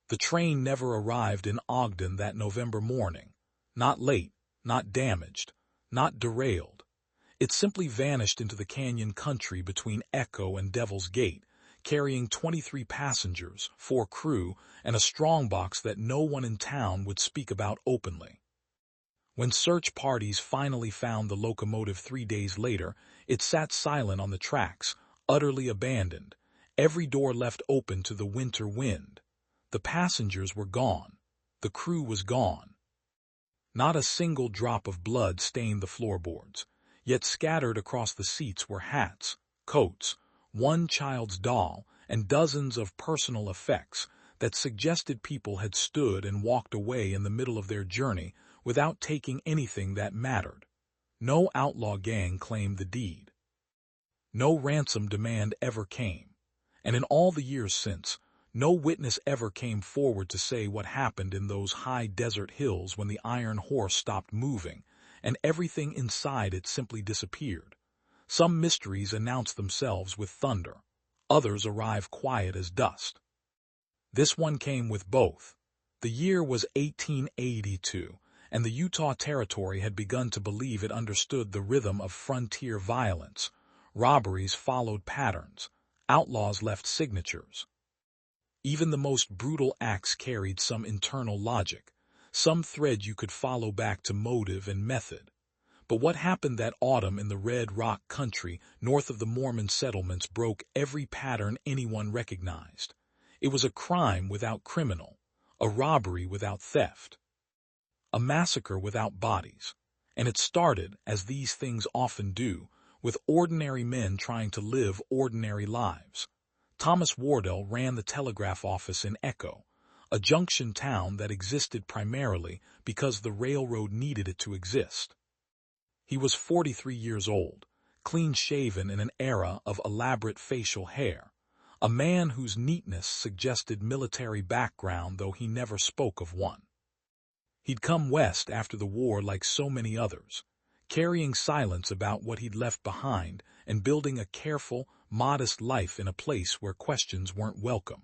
The train never arrived in Ogden that November morning. Not late, not damaged, not derailed. It simply vanished into the canyon country between Echo and Devil's Gate, carrying 23 passengers, 4 crew, and a strongbox that no one in town would speak about openly. When search parties finally found the locomotive 3 days later, it sat silent on the tracks, utterly abandoned, every door left open to the winter wind. The passengers were gone. The crew was gone. Not a single drop of blood stained the floorboards, yet scattered across the seats were hats, coats, one child's doll, and dozens of personal effects that suggested people had stood and walked away in the middle of their journey without taking anything that mattered. No outlaw gang claimed the deed. No ransom demand ever came, and in all the years since, no witness ever came forward to say what happened in those high desert hills when the iron horse stopped moving, and everything inside it simply disappeared. Some mysteries announce themselves with thunder. Others arrive quiet as dust. This one came with both. The year was 1882, and the Utah Territory had begun to believe it understood the rhythm of frontier violence. Robberies followed patterns. Outlaws left signatures. Even the most brutal acts carried some internal logic, some thread you could follow back to motive and method. But what happened that autumn in the Red Rock country north of the Mormon settlements broke every pattern anyone recognized. It was a crime without criminal, a robbery without theft, a massacre without bodies. And it started, as these things often do, with ordinary men trying to live ordinary lives. Thomas Wardell ran the telegraph office in Echo, a junction town that existed primarily because the railroad needed it to exist. He was 43 years old, clean-shaven in an era of elaborate facial hair, a man whose neatness suggested military background though he never spoke of one. He'd come west after the war like so many others, carrying silence about what he'd left behind and building a careful, modest life in a place where questions weren't welcome.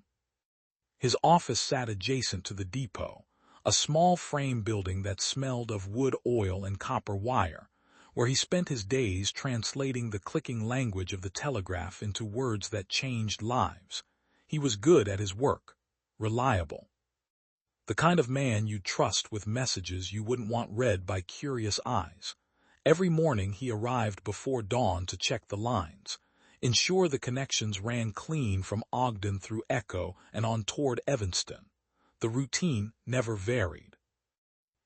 His office sat adjacent to the depot, a small frame building that smelled of wood oil and copper wire, where he spent his days translating the clicking language of the telegraph into words that changed lives. He was good at his work, reliable. The kind of man you'd trust with messages you wouldn't want read by curious eyes. Every morning he arrived before dawn to check the lines, ensure the connections ran clean from Ogden through Echo and on toward Evanston. The routine never varied.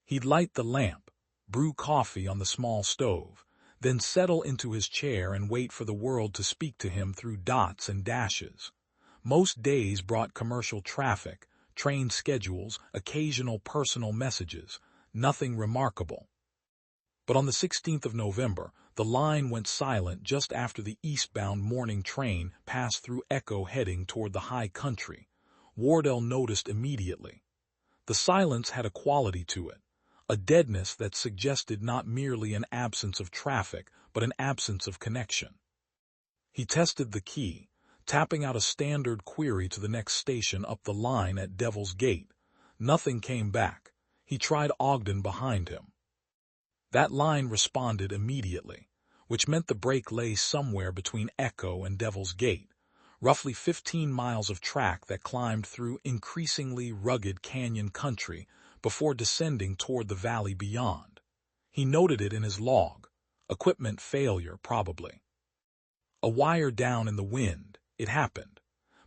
He'd light the lamp, brew coffee on the small stove, then settle into his chair and wait for the world to speak to him through dots and dashes. Most days brought commercial traffic, train schedules, occasional personal messages, nothing remarkable. But on the 16th of November, the line went silent just after the eastbound morning train passed through Echo heading toward the high country. Wardell noticed immediately. The silence had a quality to it, a deadness that suggested not merely an absence of traffic, but an absence of connection. He tested the key, tapping out a standard query to the next station up the line at Devil's Gate. Nothing came back. He tried Ogden behind him. That line responded immediately, which meant the break lay somewhere between Echo and Devil's Gate, roughly 15 miles of track that climbed through increasingly rugged canyon country before descending toward the valley beyond. He noted it in his log. Equipment failure, probably. A wire down in the wind, it happened.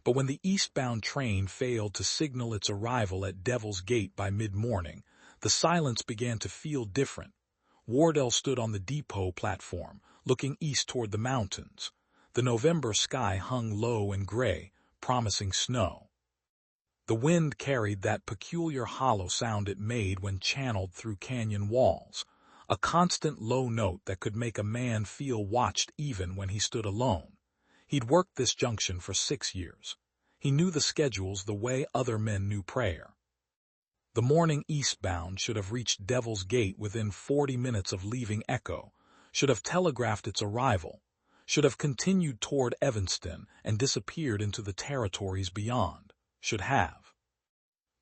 But when the eastbound train failed to signal its arrival at Devil's Gate by mid-morning, the silence began to feel different. Wardell stood on the depot platform, looking east toward the mountains. The November sky hung low and gray, promising snow. The wind carried that peculiar hollow sound it made when channeled through canyon walls, a constant low note that could make a man feel watched even when he stood alone. He'd worked this junction for 6 years. He knew the schedules the way other men knew prayer. The morning eastbound should have reached Devil's Gate within 40 minutes of leaving Echo, should have telegraphed its arrival, should have continued toward Evanston and disappeared into the territories beyond, should have.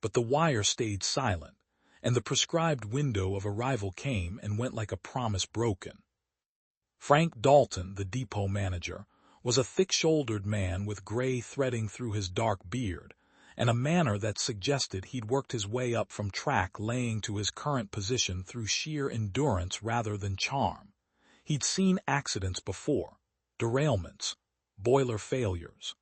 But the wire stayed silent, and the prescribed window of arrival came and went like a promise broken. Frank Dalton, the depot manager, was a thick-shouldered man with gray threading through his dark beard, and a manner that suggested he'd worked his way up from track laying to his current position through sheer endurance rather than charm. He'd seen accidents before, derailments, boiler failures.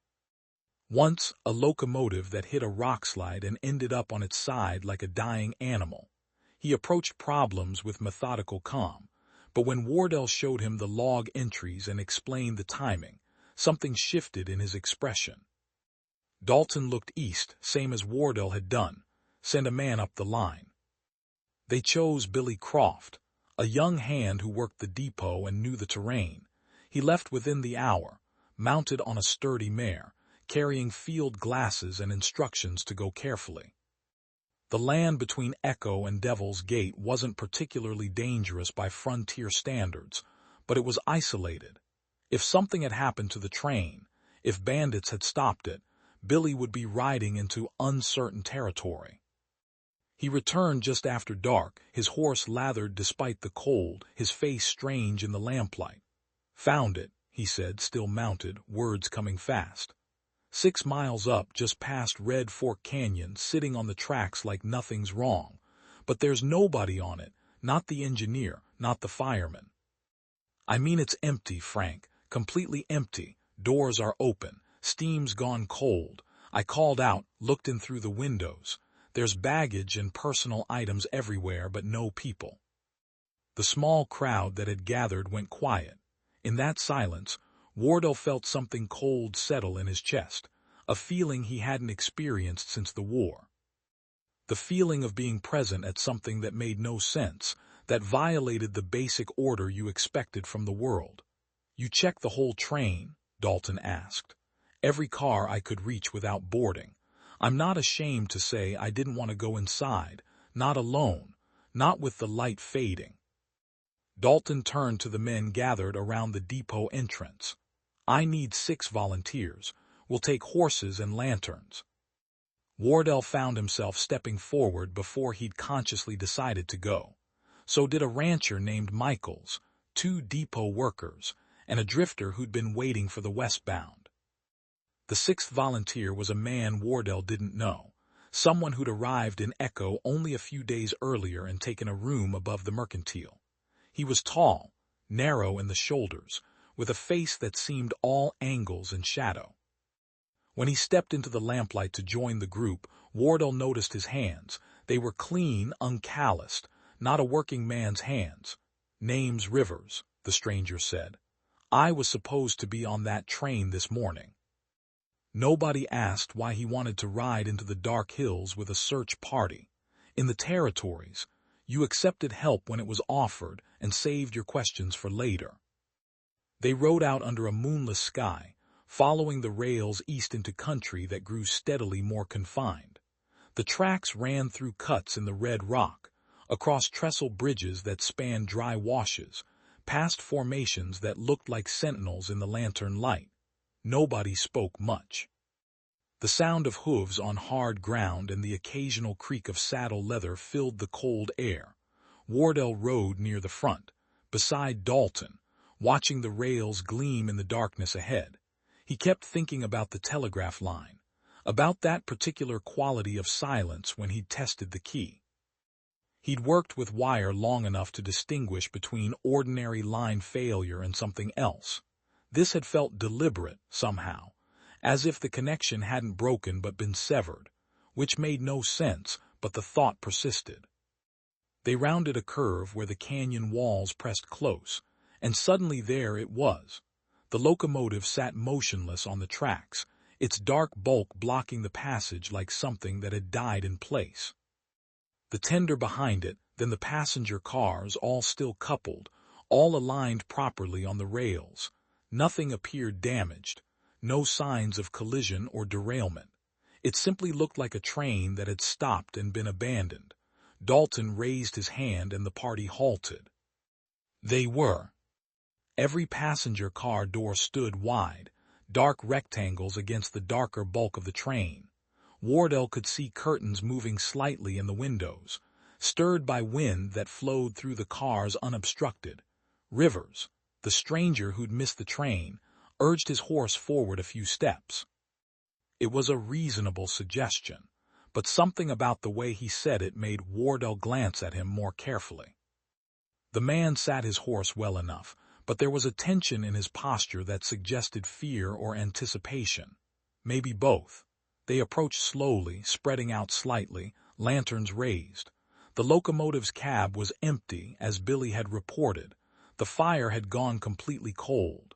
Once, a locomotive that hit a rockslide and ended up on its side like a dying animal. He approached problems with methodical calm, but when Wardell showed him the log entries and explained the timing, something shifted in his expression. Dalton looked east, same as Wardell had done, send a man up the line. They chose Billy Croft, a young hand who worked the depot and knew the terrain. He left within the hour, mounted on a sturdy mare, carrying field glasses and instructions to go carefully. The land between Echo and Devil's Gate wasn't particularly dangerous by frontier standards, but it was isolated. If something had happened to the train, if bandits had stopped it, Billy would be riding into uncertain territory. He returned just after dark, his horse lathered despite the cold, his face strange in the lamplight. "Found it," he said, still mounted, words coming fast. 6 miles up, just past Red Fork Canyon, sitting on the tracks like nothing's wrong. But there's nobody on it, not the engineer, not the fireman. "I mean it's empty, Frank, completely empty. Doors are open, steam's gone cold." I called out, looked in through the windows. There's baggage and personal items everywhere, but no people. The small crowd that had gathered went quiet. In that silence, Wardell felt something cold settle in his chest, a feeling he hadn't experienced since the war. The feeling of being present at something that made no sense, that violated the basic order you expected from the world. "You checked the whole train?" Dalton asked. "Every car I could reach without boarding. I'm not ashamed to say I didn't want to go inside, not alone, not with the light fading." Dalton turned to the men gathered around the depot entrance. "I need 6 volunteers. We'll take horses and lanterns." Wardell found himself stepping forward before he'd consciously decided to go. So did a rancher named Michaels, 2 depot workers, and a drifter who'd been waiting for the westbound. The 6th volunteer was a man Wardell didn't know, someone who'd arrived in Echo only a few days earlier and taken a room above the Mercantile. He was tall, narrow in the shoulders, with a face that seemed all angles and shadow. When he stepped into the lamplight to join the group, Wardell noticed his hands. They were clean, uncalloused, not a working man's hands. "Name's Rivers," the stranger said. "I was supposed to be on that train this morning." Nobody asked why he wanted to ride into the dark hills with a search party. In the territories, you accepted help when it was offered and saved your questions for later. They rode out under a moonless sky, following the rails east into country that grew steadily more confined. The tracks ran through cuts in the red rock, across trestle bridges that spanned dry washes, past formations that looked like sentinels in the lantern light. Nobody spoke much. The sound of hooves on hard ground and the occasional creak of saddle leather filled the cold air. Wardell rode near the front, beside Dalton, watching the rails gleam in the darkness ahead. He kept thinking about the telegraph line, about that particular quality of silence when he'd tested the key. He'd worked with wire long enough to distinguish between ordinary line failure and something else. This had felt deliberate, somehow, as if the connection hadn't broken but been severed, which made no sense, but the thought persisted. They rounded a curve where the canyon walls pressed close, and suddenly there it was. The locomotive sat motionless on the tracks, its dark bulk blocking the passage like something that had died in place. The tender behind it, then the passenger cars, all still coupled, all aligned properly on the rails. Nothing appeared damaged, no signs of collision or derailment. It simply looked like a train that had stopped and been abandoned. Dalton raised his hand and the party halted. They were. Every passenger car door stood wide, dark rectangles against the darker bulk of the train. Wardell could see curtains moving slightly in the windows, stirred by wind that flowed through the cars unobstructed. Rivers, the stranger who'd missed the train, urged his horse forward a few steps. It was a reasonable suggestion, but something about the way he said it made Wardell glance at him more carefully. The man sat his horse well enough, but there was a tension in his posture that suggested fear or anticipation. Maybe both. They approached slowly, spreading out slightly, lanterns raised. The locomotive's cab was empty, as Billy had reported. The fire had gone completely cold.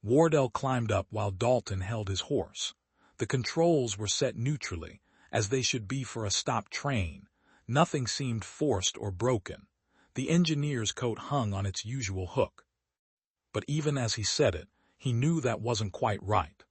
Wardell climbed up while Dalton held his horse. The controls were set neutrally, as they should be for a stopped train. Nothing seemed forced or broken. The engineer's coat hung on its usual hook. But even as he said it, he knew that wasn't quite right.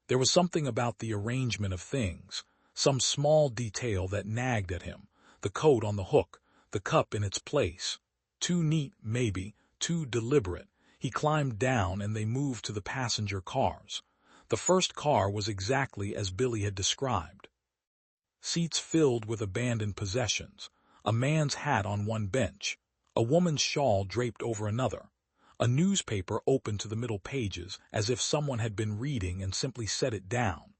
There was something about the arrangement of things, some small detail that nagged at him. The coat on the hook, the cup in its place. Too neat, maybe, too deliberate. He climbed down and they moved to the passenger cars. The first car was exactly as Billy had described. Seats filled with abandoned possessions. A man's hat on one bench. A woman's shawl draped over another. A newspaper open to the middle pages, as if someone had been reading and simply set it down.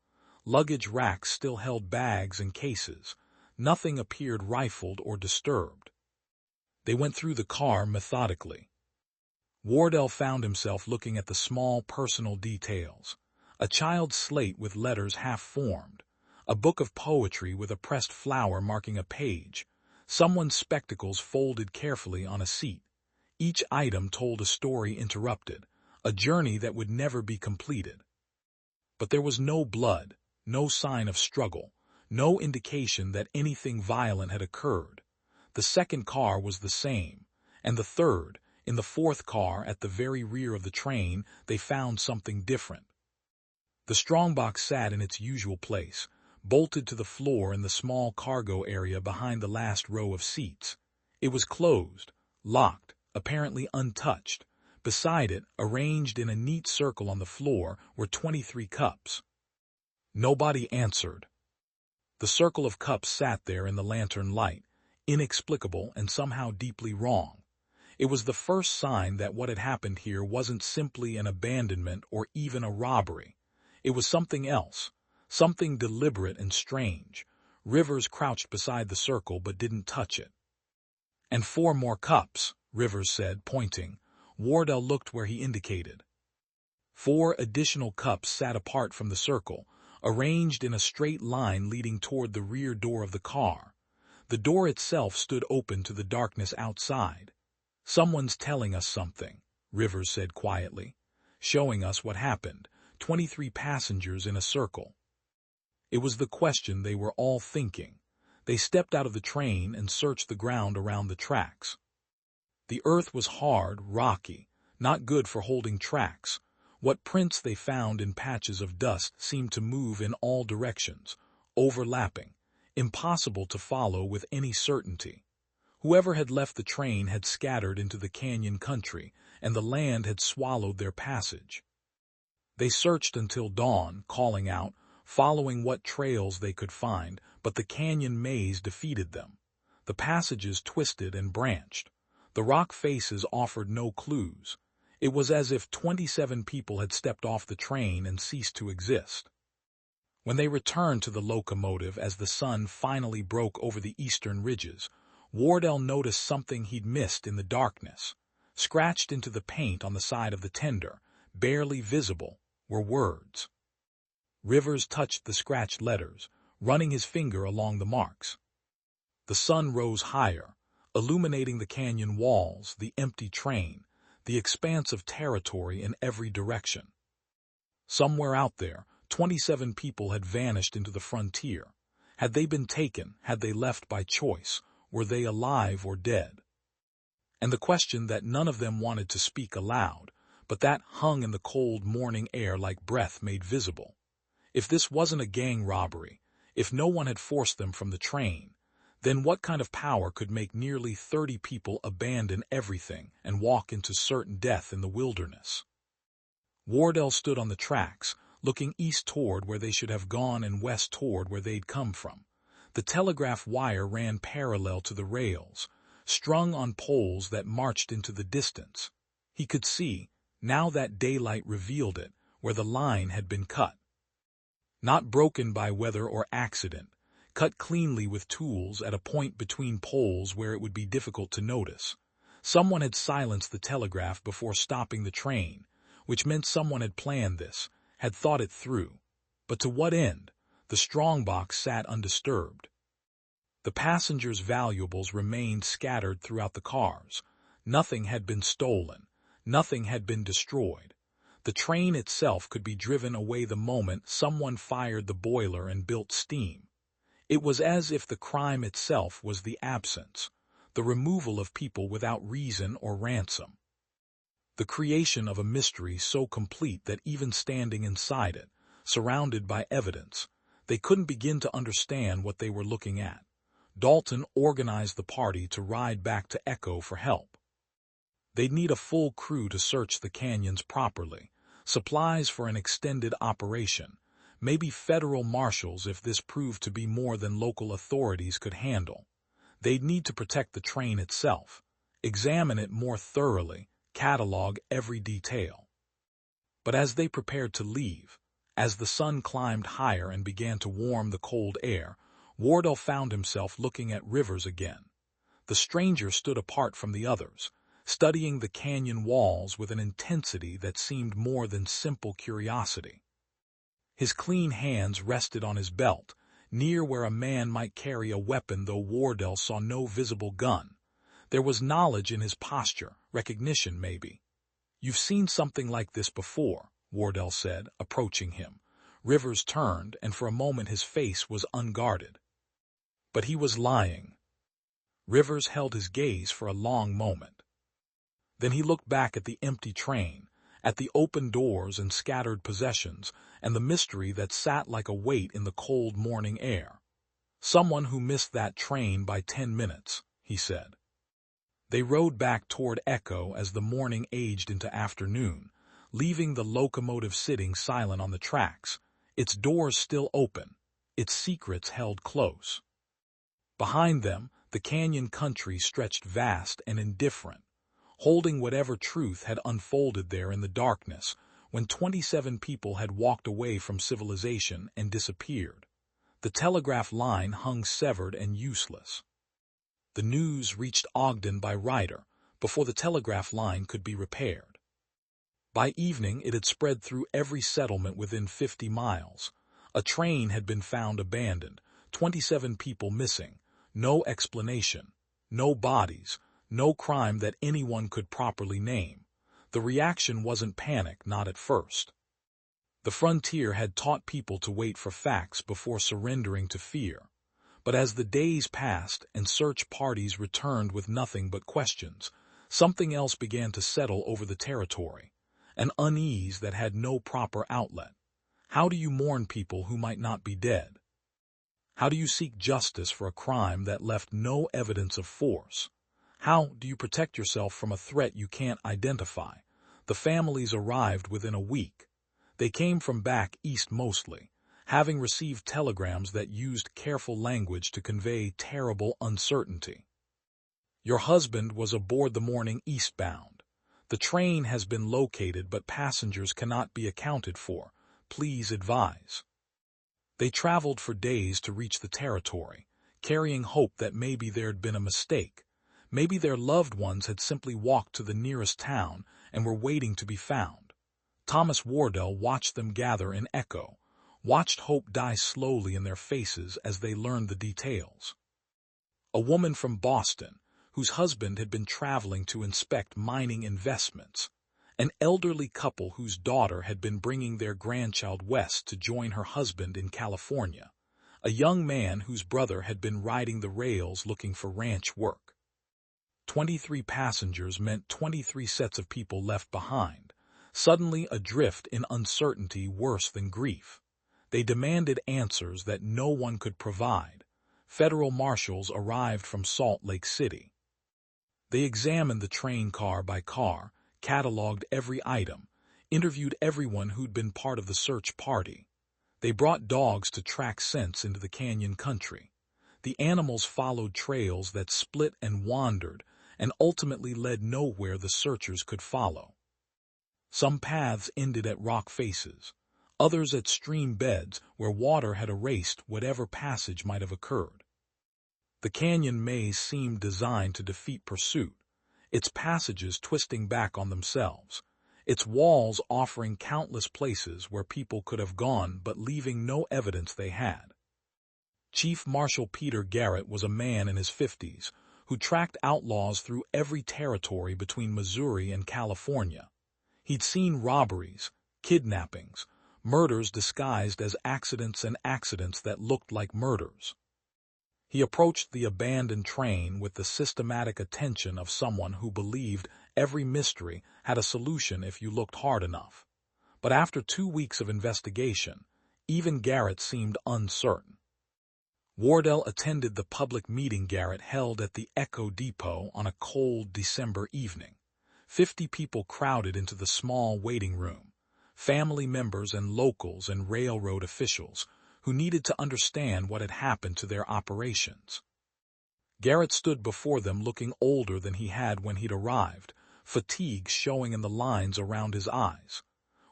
Luggage racks still held bags and cases. Nothing appeared rifled or disturbed. They went through the car methodically. Wardell found himself looking at the small personal details. A child's slate with letters half-formed. A book of poetry with a pressed flower marking a page. Someone's spectacles folded carefully on a seat. Each item told a story interrupted, a journey that would never be completed. But there was no blood, no sign of struggle, no indication that anything violent had occurred. The second car was the same, and the third, in the fourth car at the very rear of the train, they found something different. The strongbox sat in its usual place, bolted to the floor in the small cargo area behind the last row of seats. It was closed, locked, apparently untouched. Beside it, arranged in a neat circle on the floor, were 23 cups. Nobody answered. The circle of cups sat there in the lantern light, inexplicable and somehow deeply wrong. It was the first sign that what had happened here wasn't simply an abandonment or even a robbery. It was something else, something deliberate and strange. Rivers crouched beside the circle but didn't touch it. "And 4 more cups," Rivers said, pointing. Wardell looked where he indicated. 4 additional cups sat apart from the circle, arranged in a straight line leading toward the rear door of the car. The door itself stood open to the darkness outside. "Someone's telling us something," Rivers said quietly, "showing us what happened. 23 passengers in a circle." It was the question they were all thinking. They stepped out of the train and searched the ground around the tracks. The earth was hard, rocky, not good for holding tracks. What prints they found in patches of dust seemed to move in all directions, overlapping, impossible to follow with any certainty. Whoever had left the train had scattered into the canyon country, and the land had swallowed their passage. They searched until dawn, calling out, following what trails they could find, but the canyon maze defeated them. The passages twisted and branched. The rock faces offered no clues. It was as if 27 people had stepped off the train and ceased to exist. When they returned to the locomotive as the sun finally broke over the eastern ridges, Wardell noticed something he'd missed in the darkness. Scratched into the paint on the side of the tender, barely visible, were words. Rivers touched the scratched letters, running his finger along the marks. The sun rose higher, illuminating the canyon walls, the empty train, the expanse of territory in every direction. Somewhere out there, 27 people had vanished into the frontier. Had they been taken? Had they left by choice? Were they alive or dead? And the question that none of them wanted to speak aloud, but that hung in the cold morning air like breath made visible. If this wasn't a gang robbery, if no one had forced them from the train, then what kind of power could make nearly 30 people abandon everything and walk into certain death in the wilderness? Wardell stood on the tracks, looking east toward where they should have gone and west toward where they'd come from. The telegraph wire ran parallel to the rails, strung on poles that marched into the distance. He could see, now that daylight revealed it, where the line had been cut. Not broken by weather or accident, cut cleanly with tools at a point between poles where it would be difficult to notice. Someone had silenced the telegraph before stopping the train, which meant someone had planned this, had thought it through. But to what end? The strongbox sat undisturbed. The passengers' valuables remained scattered throughout the cars. Nothing had been stolen. Nothing had been destroyed. The train itself could be driven away the moment someone fired the boiler and built steam. It was as if the crime itself was the absence, the removal of people without reason or ransom. The creation of a mystery so complete that even standing inside it, surrounded by evidence, they couldn't begin to understand what they were looking at. Dalton organized the party to ride back to Echo for help. They'd need a full crew to search the canyons properly, supplies for an extended operation, maybe federal marshals if this proved to be more than local authorities could handle. They'd need to protect the train itself, examine it more thoroughly, catalog every detail. But as they prepared to leave, as the sun climbed higher and began to warm the cold air, Wardell found himself looking at Rivers again. The stranger stood apart from the others, studying the canyon walls with an intensity that seemed more than simple curiosity. His clean hands rested on his belt, near where a man might carry a weapon, though Wardell saw no visible gun. There was knowledge in his posture, recognition maybe. "You've seen something like this before," Wardell said, approaching him. Rivers turned, and for a moment his face was unguarded. But he was lying. Rivers held his gaze for a long moment. Then he looked back at the empty train, at the open doors and scattered possessions, and the mystery that sat like a weight in the cold morning air. "Someone who missed that train by 10 minutes, he said. They rode back toward Echo as the morning aged into afternoon, leaving the locomotive sitting silent on the tracks, its doors still open, its secrets held close. Behind them, the canyon country stretched vast and indifferent, holding whatever truth had unfolded there in the darkness when 27 people had walked away from civilization and disappeared. The telegraph line hung severed and useless. The news reached Ogden by Ryder before the telegraph line could be repaired. By evening it had spread through every settlement within 50 miles. A train had been found abandoned, 27 people missing, no explanation, no bodies, no crime that anyone could properly name. The reaction wasn't panic, not at first. The frontier had taught people to wait for facts before surrendering to fear. But as the days passed and search parties returned with nothing but questions, something else began to settle over the territory, an unease that had no proper outlet. How do you mourn people who might not be dead? How do you seek justice for a crime that left no evidence of force? How do you protect yourself from a threat you can't identify? The families arrived within a week. They came from back east mostly, having received telegrams that used careful language to convey terrible uncertainty. Your husband was aboard the morning eastbound. The train has been located, but passengers cannot be accounted for. Please advise. They traveled for days to reach the territory, carrying hope that maybe there'd been a mistake. Maybe their loved ones had simply walked to the nearest town and were waiting to be found. Thomas Wardell watched them gather in Echo, watched hope die slowly in their faces as they learned the details. A woman from Boston, whose husband had been traveling to inspect mining investments. An elderly couple whose daughter had been bringing their grandchild west to join her husband in California. A young man whose brother had been riding the rails looking for ranch work. 23 passengers meant 23 sets of people left behind, suddenly adrift in uncertainty worse than grief. They demanded answers that no one could provide. Federal marshals arrived from Salt Lake City. They examined the train car by car, cataloged every item, interviewed everyone who'd been part of the search party. They brought dogs to track scents into the canyon country. The animals followed trails that split and wandered, and ultimately led nowhere the searchers could follow. Some paths ended at rock faces, others at stream beds where water had erased whatever passage might have occurred. The canyon maze seemed designed to defeat pursuit, its passages twisting back on themselves, its walls offering countless places where people could have gone but leaving no evidence they had. Chief Marshal Peter Garrett was a man in his 50s who tracked outlaws through every territory between Missouri and California. He'd seen robberies, kidnappings, murders disguised as accidents and accidents that looked like murders. He approached the abandoned train with the systematic attention of someone who believed every mystery had a solution if you looked hard enough. But after 2 weeks of investigation, even Garrett seemed uncertain. Wardell attended the public meeting Garrett held at the Echo Depot on a cold December evening. 50 people crowded into the small waiting room, family members and locals and railroad officials who needed to understand what had happened to their operations. Garrett stood before them looking older than he had when he'd arrived, fatigue showing in the lines around his eyes.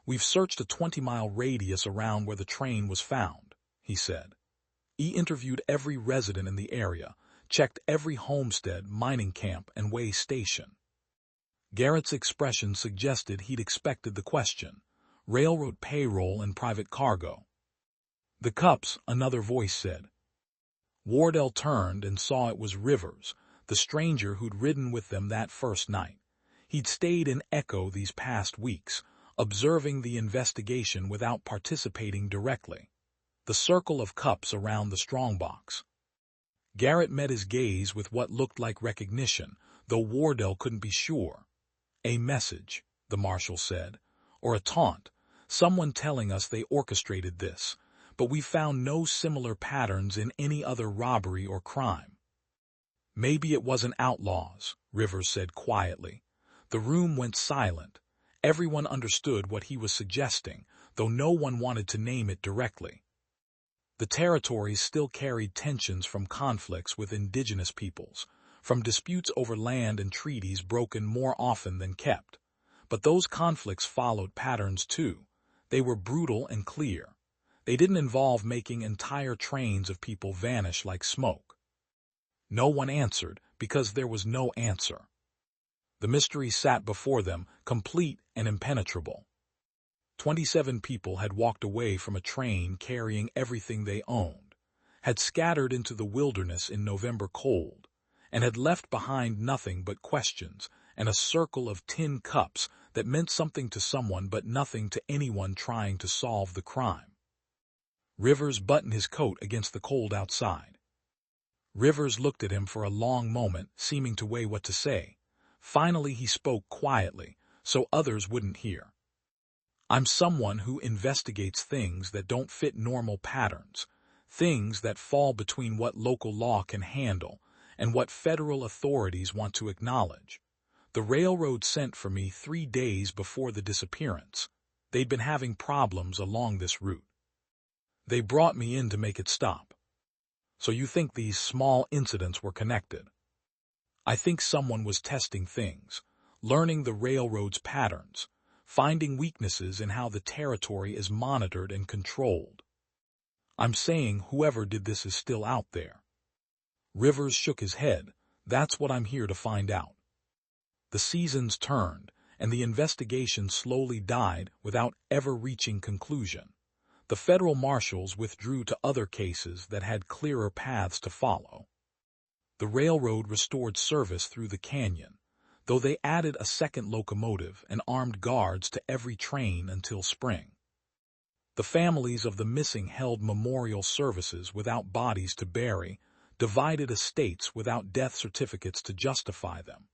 "We've searched a 20-mile radius around where the train was found," he said. He interviewed every resident in the area, checked every homestead, mining camp, and way station. Garrett's expression suggested he'd expected the question: railroad payroll and private cargo. "The Cups," another voice said. Wardell turned and saw it was Rivers, the stranger who'd ridden with them that first night. He'd stayed in Echo these past weeks, observing the investigation without participating directly. The circle of cups around the strongbox. Garrett met his gaze with what looked like recognition, though Wardell couldn't be sure. "A message," the marshal said, "or a taunt, someone telling us they orchestrated this, but we found no similar patterns in any other robbery or crime." "Maybe it wasn't outlaws," Rivers said quietly. The room went silent. Everyone understood what he was suggesting, though no one wanted to name it directly. The territories still carried tensions from conflicts with indigenous peoples, from disputes over land and treaties broken more often than kept. But those conflicts followed patterns too. They were brutal and clear. They didn't involve making entire trains of people vanish like smoke. No one answered because there was no answer. The mystery sat before them, complete and impenetrable. 27 people had walked away from a train carrying everything they owned, had scattered into the wilderness in November cold, and had left behind nothing but questions and a circle of tin cups that meant something to someone but nothing to anyone trying to solve the crime. Rivers buttoned his coat against the cold outside. Rivers looked at him for a long moment, seeming to weigh what to say. Finally he spoke quietly, so others wouldn't hear. "I'm someone who investigates things that don't fit normal patterns, things that fall between what local law can handle and what federal authorities want to acknowledge. The railroad sent for me 3 days before the disappearance. They'd been having problems along this route. They brought me in to make it stop. So you think these small incidents were connected? I think someone was testing things, learning the railroad's patterns, finding weaknesses in how the territory is monitored and controlled. I'm saying whoever did this is still out there." Rivers shook his head. "That's what I'm here to find out." The seasons turned, and the investigation slowly died without ever reaching conclusion. The federal marshals withdrew to other cases that had clearer paths to follow. The railroad restored service through the canyon, though they added a second locomotive and armed guards to every train until spring. The families of the missing held memorial services without bodies to bury, divided estates without death certificates to justify them,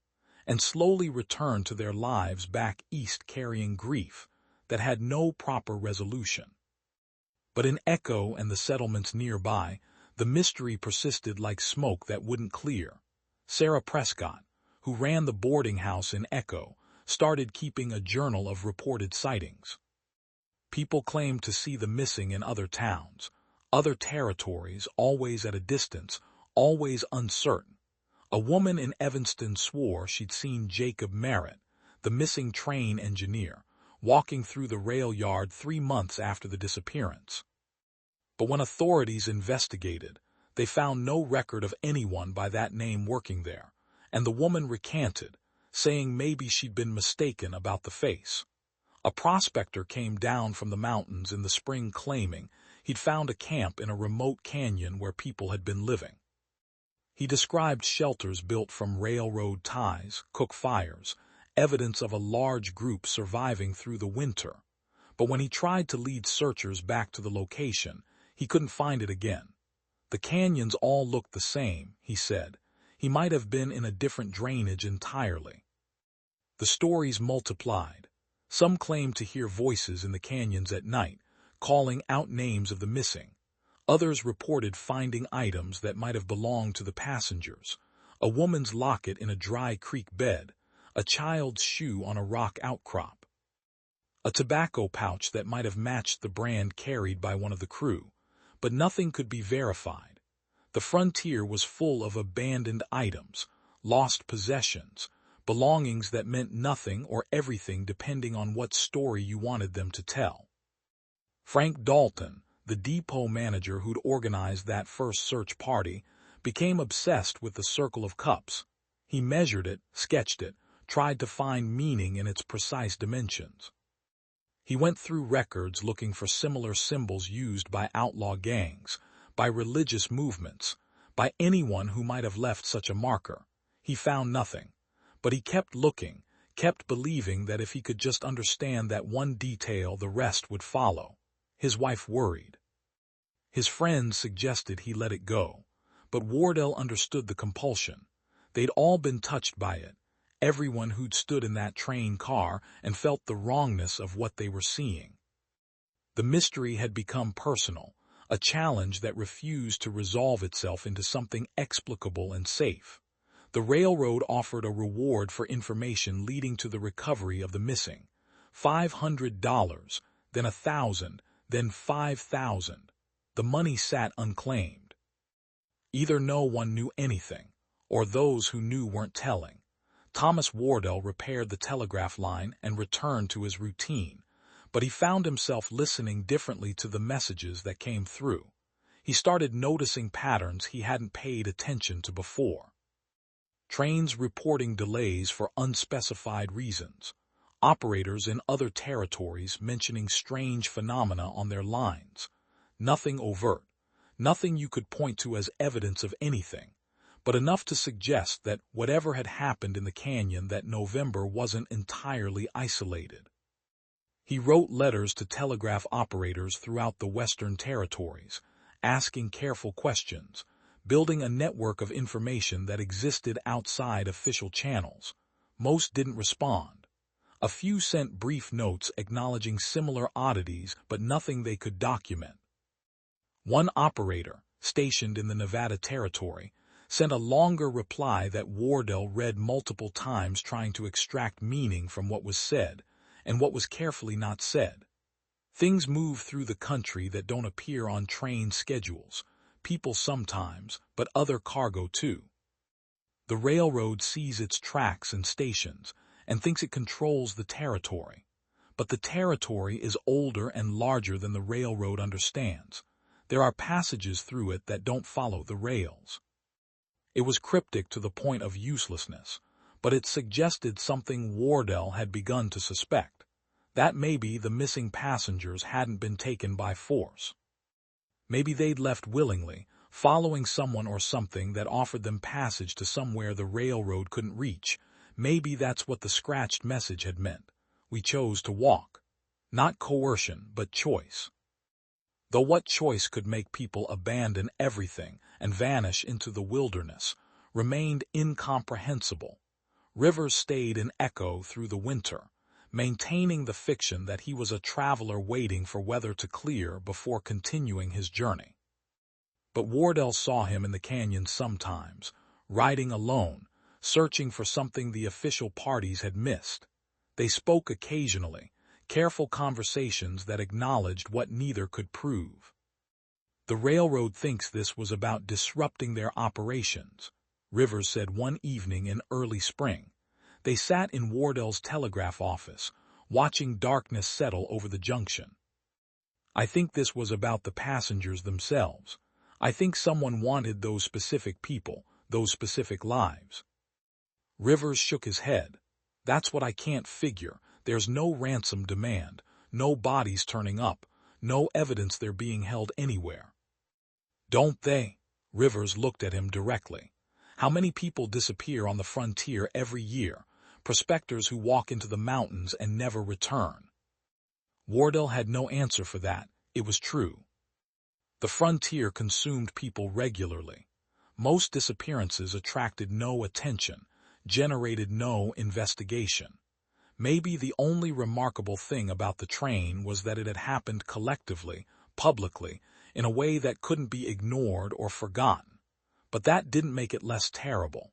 and slowly returned to their lives back east carrying grief that had no proper resolution. But in Echo and the settlements nearby, the mystery persisted like smoke that wouldn't clear. Sarah Prescott, who ran the boarding house in Echo, started keeping a journal of reported sightings. People claimed to see the missing in other towns, other territories, always at a distance, always uncertain. A woman in Evanston swore she'd seen Jacob Merritt, the missing train engineer, walking through the rail yard 3 months after the disappearance. But when authorities investigated, they found no record of anyone by that name working there, and the woman recanted, saying maybe she'd been mistaken about the face. A prospector came down from the mountains in the spring claiming he'd found a camp in a remote canyon where people had been living. He described shelters built from railroad ties, cook fires, evidence of a large group surviving through the winter. But when he tried to lead searchers back to the location, he couldn't find it again. The canyons all looked the same, he said. He might have been in a different drainage entirely. The stories multiplied. Some claimed to hear voices in the canyons at night, calling out names of the missing. Others reported finding items that might have belonged to the passengers, a woman's locket in a dry creek bed, a child's shoe on a rock outcrop, a tobacco pouch that might have matched the brand carried by one of the crew, but nothing could be verified. The frontier was full of abandoned items, lost possessions, belongings that meant nothing or everything depending on what story you wanted them to tell. Frank Dalton, the depot manager who'd organized that first search party, became obsessed with the circle of cups. He measured it, sketched it, tried to find meaning in its precise dimensions. He went through records looking for similar symbols used by outlaw gangs, by religious movements, by anyone who might have left such a marker. He found nothing, but he kept looking, kept believing that if he could just understand that one detail, the rest would follow. His wife worried. His friends suggested he let it go, but Wardell understood the compulsion. They'd all been touched by it, everyone who'd stood in that train car and felt the wrongness of what they were seeing. The mystery had become personal, a challenge that refused to resolve itself into something explicable and safe. The railroad offered a reward for information leading to the recovery of the missing. $500, then $1,000, then $5,000. The money sat unclaimed. Either no one knew anything, or those who knew weren't telling. Thomas Wardell repaired the telegraph line and returned to his routine, but he found himself listening differently to the messages that came through. He started noticing patterns he hadn't paid attention to before. Trains reporting delays for unspecified reasons. Operators in other territories mentioning strange phenomena on their lines. Nothing overt, nothing you could point to as evidence of anything, but enough to suggest that whatever had happened in the canyon that November wasn't entirely isolated. He wrote letters to telegraph operators throughout the Western territories, asking careful questions, building a network of information that existed outside official channels. Most didn't respond. A few sent brief notes acknowledging similar oddities, but nothing they could document. One operator, stationed in the Nevada Territory, sent a longer reply that Wardell read multiple times, trying to extract meaning from what was said and what was carefully not said. Things move through the country that don't appear on train schedules, people sometimes, but other cargo too. The railroad sees its tracks and stations and thinks it controls the territory, but the territory is older and larger than the railroad understands. There are passages through it that don't follow the rails. It was cryptic to the point of uselessness, but it suggested something Wardell had begun to suspect, that maybe the missing passengers hadn't been taken by force. Maybe they'd left willingly, following someone or something that offered them passage to somewhere the railroad couldn't reach. Maybe that's what the scratched message had meant. We chose to walk. Not coercion, but choice. Though what choice could make people abandon everything and vanish into the wilderness remained incomprehensible. Rivers stayed in Echo through the winter, maintaining the fiction that he was a traveler waiting for weather to clear before continuing his journey. But Wardell saw him in the canyon sometimes, riding alone, searching for something the official parties had missed. They spoke occasionally, careful conversations that acknowledged what neither could prove. The railroad thinks this was about disrupting their operations, Rivers said one evening in early spring. They sat in Wardell's telegraph office, watching darkness settle over the junction. I think this was about the passengers themselves. I think someone wanted those specific people, those specific lives. Rivers shook his head. That's what I can't figure. There's no ransom demand, no bodies turning up, no evidence they're being held anywhere. Don't they? Rivers looked at him directly. How many people disappear on the frontier every year? Prospectors who walk into the mountains and never return. Wardell had no answer for that. It was true. The frontier consumed people regularly. Most disappearances attracted no attention, generated no investigation. Maybe the only remarkable thing about the train was that it had happened collectively, publicly, in a way that couldn't be ignored or forgotten. But that didn't make it less terrible.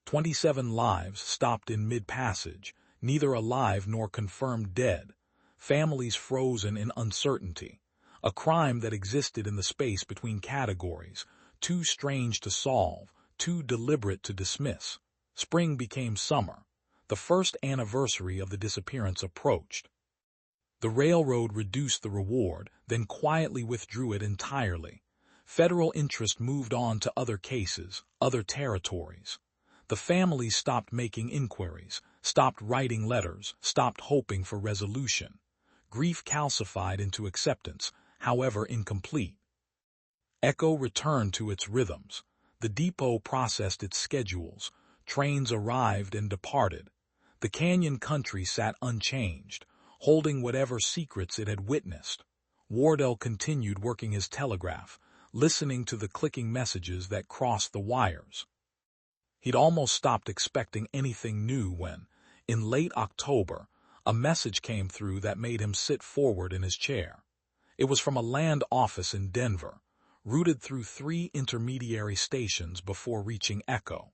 27 lives stopped in mid-passage, neither alive nor confirmed dead, families frozen in uncertainty, a crime that existed in the space between categories, too strange to solve, too deliberate to dismiss. Spring became summer. The first anniversary of the disappearance approached. The railroad reduced the reward, then quietly withdrew it entirely. Federal interest moved on to other cases, other territories. The families stopped making inquiries, stopped writing letters, stopped hoping for resolution. Grief calcified into acceptance, however incomplete. Echo returned to its rhythms. The depot processed its schedules. Trains arrived and departed. The canyon country sat unchanged, holding whatever secrets it had witnessed. Wardell continued working his telegraph, listening to the clicking messages that crossed the wires. He'd almost stopped expecting anything new when, in late October, a message came through that made him sit forward in his chair. It was from a land office in Denver, routed through 3 intermediary stations before reaching Echo.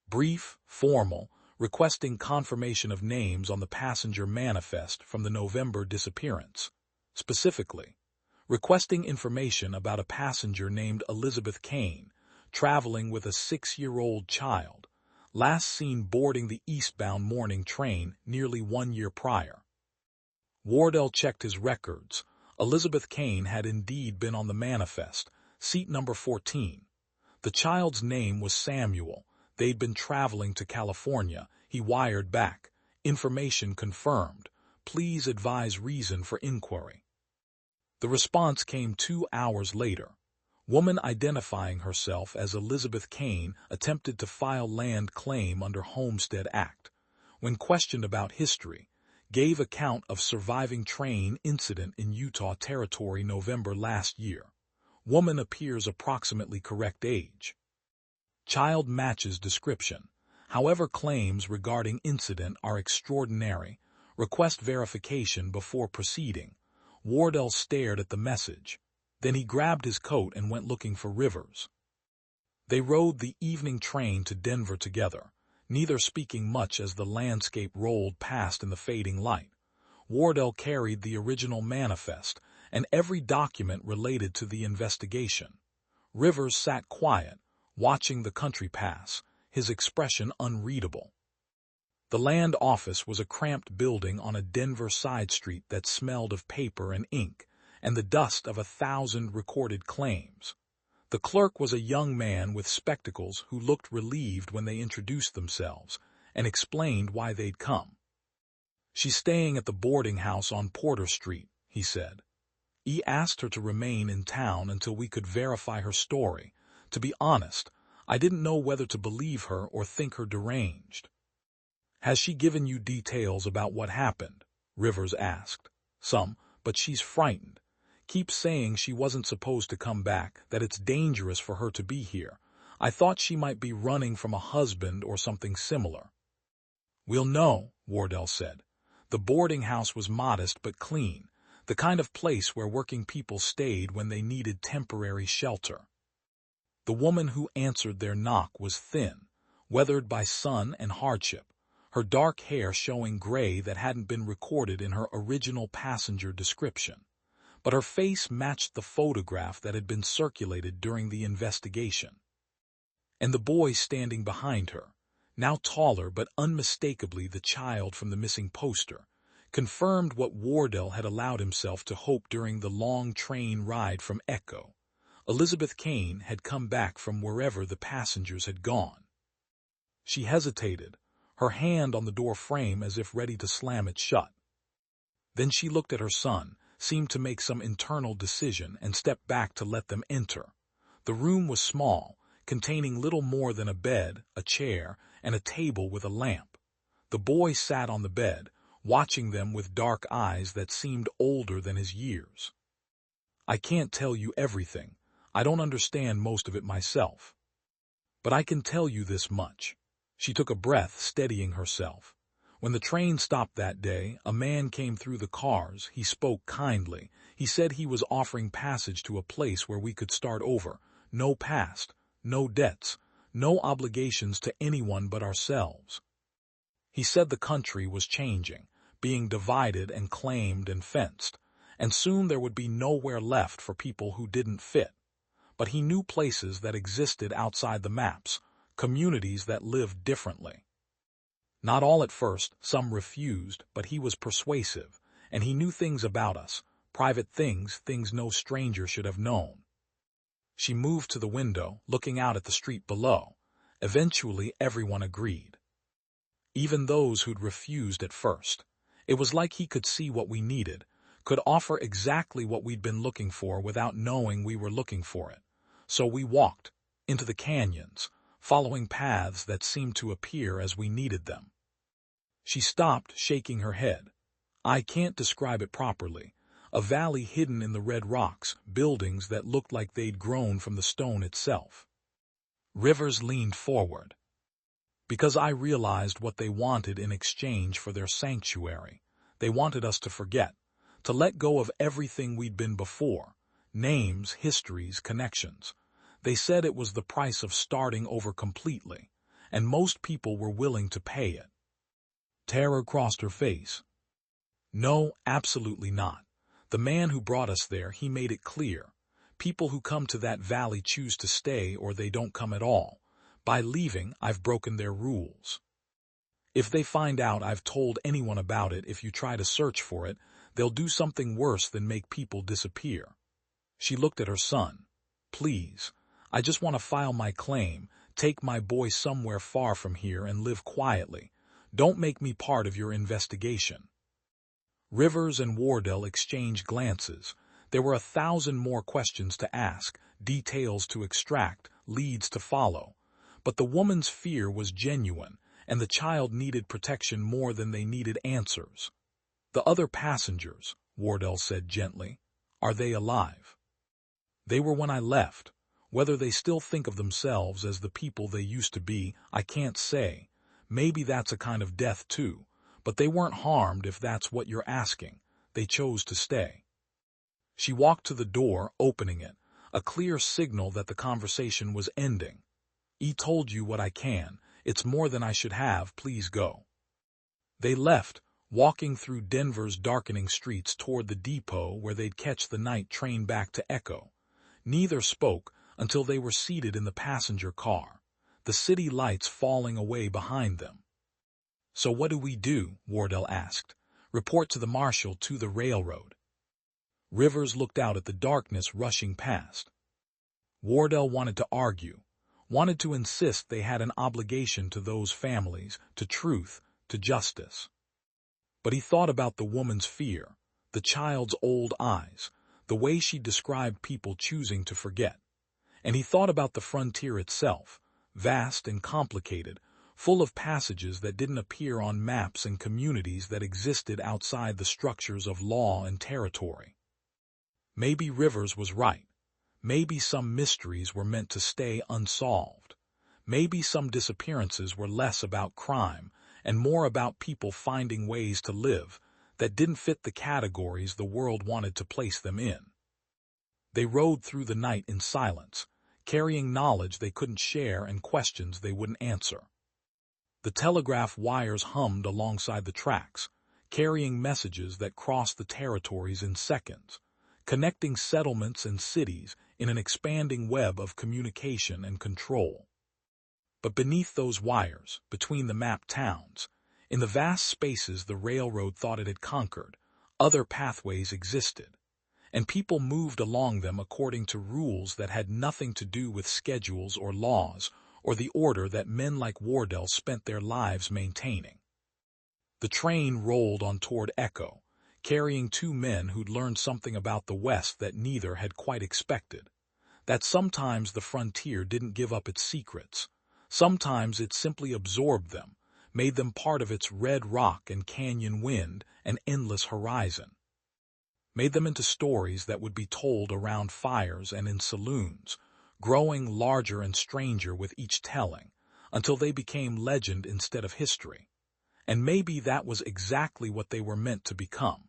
Brief, formal, requesting confirmation of names on the passenger manifest from the November disappearance. Specifically, requesting information about a passenger named Elizabeth Kane, traveling with a 6-year-old child, last seen boarding the eastbound morning train nearly 1 year prior. Wardell checked his records. Elizabeth Kane had indeed been on the manifest, seat number 14. The child's name was Samuel. They'd been traveling to California. He wired back. Information confirmed. Please advise reason for inquiry. The response came 2 hours later. Woman identifying herself as Elizabeth Kane attempted to file land claim under Homestead Act. When questioned about history, gave account of surviving train incident in Utah Territory November last year. Woman appears approximately correct age. Child matches description. However, claims regarding incident are extraordinary. Request verification before proceeding. Wardell stared at the message. Then he grabbed his coat and went looking for Rivers. They rode the evening train to Denver together, neither speaking much as the landscape rolled past in the fading light. Wardell carried the original manifest and every document related to the investigation. Rivers sat quiet, watching the country pass, his expression unreadable. The land office was a cramped building on a Denver side street that smelled of paper and ink, and the dust of 1,000 recorded claims. The clerk was a young man with spectacles who looked relieved when they introduced themselves and explained why they'd come. She's staying at the boarding house on Porter Street, he said. He asked her to remain in town until we could verify her story. To be honest, I didn't know whether to believe her or think her deranged. Has she given you details about what happened? Rivers asked. Some, but she's frightened. Keeps saying she wasn't supposed to come back, that it's dangerous for her to be here. I thought she might be running from a husband or something similar. We'll know, Wardell said. The boarding house was modest but clean, the kind of place where working people stayed when they needed temporary shelter. The woman who answered their knock was thin, weathered by sun and hardship. her dark hair showing gray that hadn't been recorded in her original passenger description. But her face matched the photograph that had been circulated during the investigation. And the boy standing behind her, now taller but unmistakably the child from the missing poster, confirmed what Wardell had allowed himself to hope during the long train ride from Echo. Elizabeth Kane had come back from wherever the passengers had gone. She hesitated, her hand on the door frame as if ready to slam it shut. Then she looked at her son, seemed to make some internal decision, and stepped back to let them enter. The room was small, containing little more than a bed, a chair, and a table with a lamp. The boy sat on the bed, watching them with dark eyes that seemed older than his years. "I can't tell you everything. I don't understand most of it myself. But I can tell you this much." She took a breath, steadying herself. "When the train stopped that day, a man came through the cars. He spoke kindly. He said he was offering passage to a place where we could start over. No past, no debts, no obligations to anyone but ourselves. He said the country was changing, being divided and claimed and fenced, and soon there would be nowhere left for people who didn't fit. But he knew places that existed outside the maps, communities that lived differently. Not all at first, some refused, but he was persuasive, and he knew things about us, private things, things no stranger should have known." She moved to the window, looking out at the street below. Eventually everyone agreed. Even those who'd refused at first. It was like he could see what we needed, could offer exactly what we'd been looking for without knowing we were looking for it. So we walked into the canyons, following paths that seemed to appear as we needed them. She stopped, shaking her head. "I can't describe it properly. A valley hidden in the red rocks, buildings that looked like they'd grown from the stone itself." Rivers leaned forward. "Because I realized what they wanted in exchange for their sanctuary. They wanted us to forget, to let go of everything we'd been before, names, histories, connections. They said it was the price of starting over completely, and most people were willing to pay it." Terror crossed her face. "No, absolutely not. The man who brought us there, he made it clear. People who come to that valley choose to stay or they don't come at all. By leaving, I've broken their rules. If they find out I've told anyone about it, if you try to search for it, they'll do something worse than make people disappear." She looked at her son. "Please, I just want to file my claim, take my boy somewhere far from here and live quietly. Don't make me part of your investigation." Rivers and Wardell exchanged glances. There were 1,000 more questions to ask, details to extract, leads to follow. But the woman's fear was genuine, and the child needed protection more than they needed answers. "The other passengers," Wardell said gently, "are they alive?" "They were when I left. Whether they still think of themselves as the people they used to be, I can't say. Maybe that's a kind of death too. But they weren't harmed if that's what you're asking. They chose to stay." She walked to the door, opening it, a clear signal that the conversation was ending. "I told you what I can. It's more than I should have. Please go." They left, walking through Denver's darkening streets toward the depot where they'd catch the night train back to Echo. Neither spoke until they were seated in the passenger car, the city lights falling away behind them. "So what do we do?" Wardell asked. "Report to the marshal, to the railroad." Rivers looked out at the darkness rushing past. Wardell wanted to argue, wanted to insist they had an obligation to those families, to truth, to justice. But he thought about the woman's fear, the child's old eyes, the way she described people choosing to forget. And he thought about the frontier itself, vast and complicated, full of passages that didn't appear on maps and communities that existed outside the structures of law and territory. Maybe Rivers was right. Maybe some mysteries were meant to stay unsolved. Maybe some disappearances were less about crime and more about people finding ways to live that didn't fit the categories the world wanted to place them in. They rode through the night in silence, carrying knowledge they couldn't share and questions they wouldn't answer. The telegraph wires hummed alongside the tracks, carrying messages that crossed the territories in seconds, connecting settlements and cities in an expanding web of communication and control. But beneath those wires, between the mapped towns, in the vast spaces the railroad thought it had conquered, other pathways existed, and people moved along them according to rules that had nothing to do with schedules or laws, or the order that men like Wardell spent their lives maintaining. The train rolled on toward Echo, carrying two men who'd learned something about the West that neither had quite expected, that sometimes the frontier didn't give up its secrets, sometimes it simply absorbed them, made them part of its red rock and canyon wind and endless horizon, made them into stories that would be told around fires and in saloons, growing larger and stranger with each telling, until they became legend instead of history. And maybe that was exactly what they were meant to become.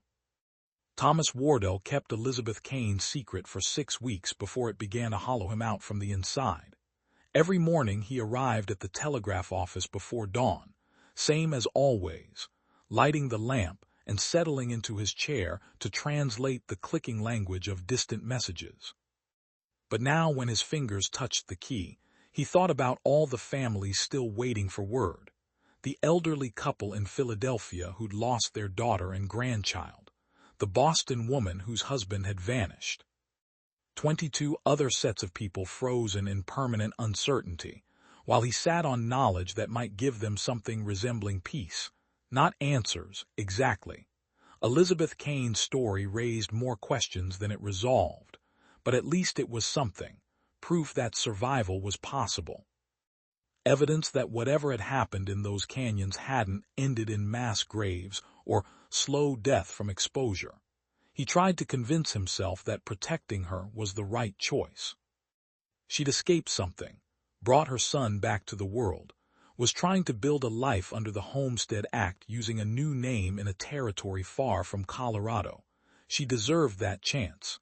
Thomas Wardell kept Elizabeth Kane's secret for 6 weeks before it began to hollow him out from the inside. Every morning he arrived at the telegraph office before dawn, same as always, lighting the lamp and settling into his chair to translate the clicking language of distant messages. But now when his fingers touched the key, he thought about all the families still waiting for word. The elderly couple in Philadelphia who'd lost their daughter and grandchild, the Boston woman whose husband had vanished. 22 other sets of people frozen in permanent uncertainty, while he sat on knowledge that might give them something resembling peace, not answers, exactly. Elizabeth Kane's story raised more questions than it resolved, but at least it was something, proof that survival was possible. Evidence that whatever had happened in those canyons hadn't ended in mass graves or slow death from exposure. He tried to convince himself that protecting her was the right choice. She'd escaped something, brought her son back to the world, was trying to build a life under the Homestead Act using a new name in a territory far from Colorado. She deserved that chance.